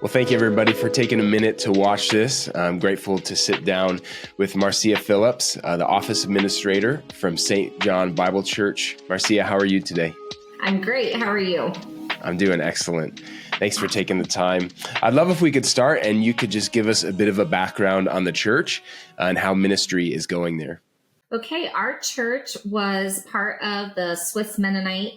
Well, thank you, everybody, for taking a minute to watch this. I'm grateful to sit down with Marcia Phillips, the office administrator from St. John Bible Church. Marcia, how are you today? I'm great. How are you? I'm doing excellent. Thanks for taking the time. I'd love if we could start and you could just give us a bit of a background on the church and how ministry is going there. Okay, our church was part of the Swiss Mennonite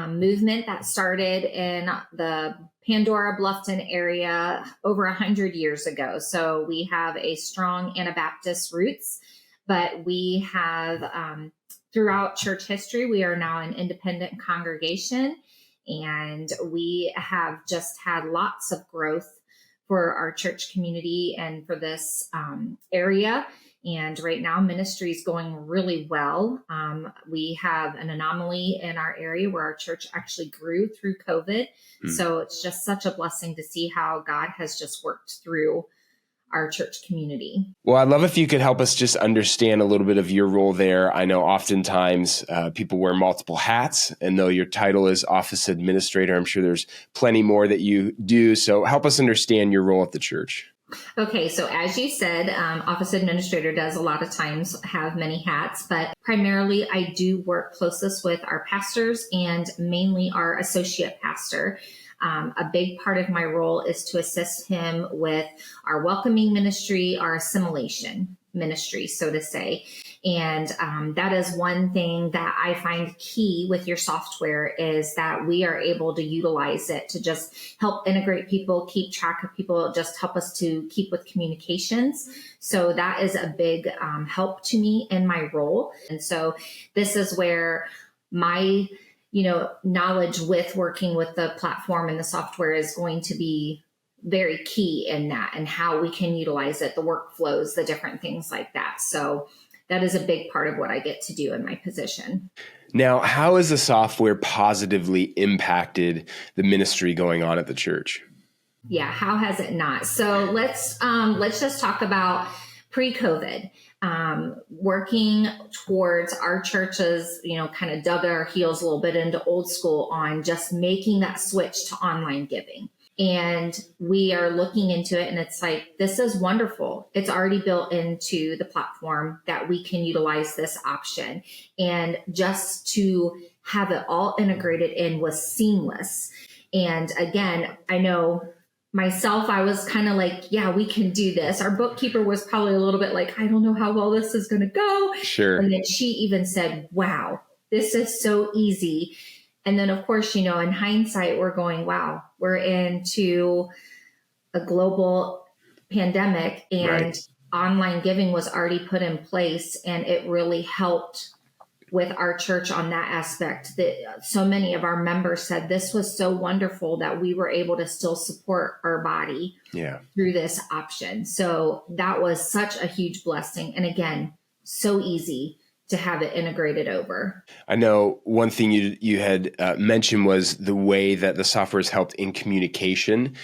movement that started in the Pandora Bluffton area over 100 years ago. So we have a strong Anabaptist roots, but we have throughout church history, we are now an independent congregation, and we have just had lots of growth for our church community and for this area. And right now, ministry is going really well. We have an anomaly in our area where our church actually grew through COVID. So it's just such a blessing to see how God has just worked through our church community. Well, I'd love if you could help us just understand a little bit of your role there. I know oftentimes people wear multiple hats, and though your title is office administrator, I'm sure there's plenty more that you do. So help us understand your role at the church. Okay, so as you said, office administrator does a lot of times have many hats, but primarily I do work closest with our pastors and mainly our associate pastor. A big part of my role is to assist him with our welcoming ministry, our assimilation ministry, so to say. And that is one thing that I find key with your software is that we are able to utilize it to just help integrate people, keep track of people, just help us to keep with communications. So that is a big help to me in my role. And so this is where my knowledge with working with the platform and the software is going to be very key in that and how we can utilize it, the workflows, the different things like that. So that is a big part of what I get to do in my position. Now, how has the software positively impacted the ministry going on at the church? Yeah, how has it not? So let's just talk about pre-COVID. Working towards our churches, kind of dug our heels a little bit into old school on just making that switch to online giving. And we are looking into it and it's like, this is wonderful. It's already built into the platform that we can utilize this option. And just to have it all integrated in was seamless. And again, I know myself, I was kind of like, yeah, we can do this. Our bookkeeper was probably a little bit like, I don't know how well this is going to go. Sure. And then she even said, wow, this is so easy. And then, of course, in hindsight, we're going, wow, we're into a global pandemic and online giving was already put in place. And it really helped with our church on that aspect that so many of our members said this was so wonderful that we were able to still support our body through this option. So that was such a huge blessing. And again, so easy to have it integrated over. I know one thing you had mentioned was the way that the software has helped in communication,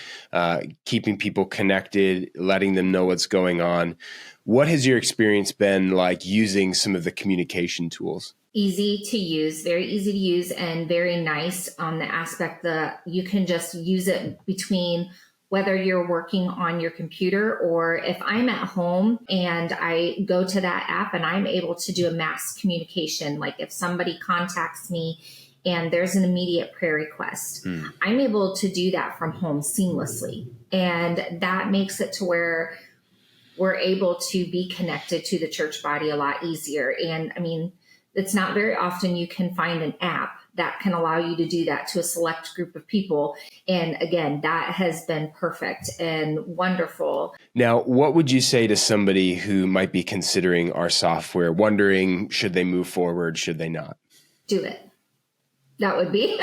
keeping people connected, letting them know what's going on. What has your experience been like using some of the communication tools? Easy to use, very easy to use, and very nice on the aspect that you can just use it between whether you're working on your computer or if I'm at home and I go to that app and I'm able to do a mass communication, like if somebody contacts me and there's an immediate prayer request, I'm able to do that from home seamlessly. And that makes it to where we're able to be connected to the church body a lot easier. And I mean, it's not very often you can find an app that can allow you to do that to a select group of people. And again, that has been perfect and wonderful. Now, what would you say to somebody who might be considering our software, wondering, should they move forward, should they not? Do it. That would be.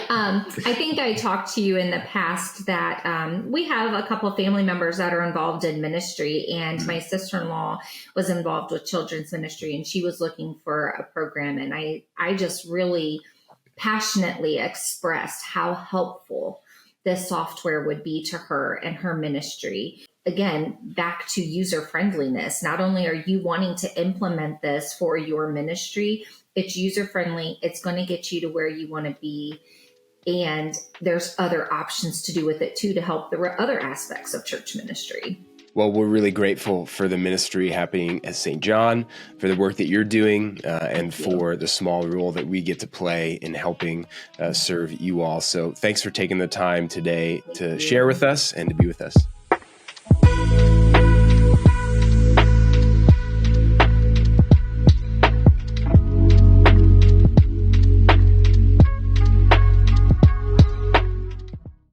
I think I talked to you in the past that we have a couple of family members that are involved in ministry, and my sister-in-law was involved with children's ministry, and she was looking for a program. And I just really passionately expressed how helpful this software would be to her and her ministry. Again, back to user friendliness. Not only are you wanting to implement this for your ministry, it's user friendly. It's going to get you to where you want to be And there's other options to do with it too, to help the other aspects of church ministry. Well, we're really grateful for the ministry happening at St. John, for the work that you're doing, and for the small role that we get to play in helping serve you all. So thanks for taking the time today to share with us and to be with us.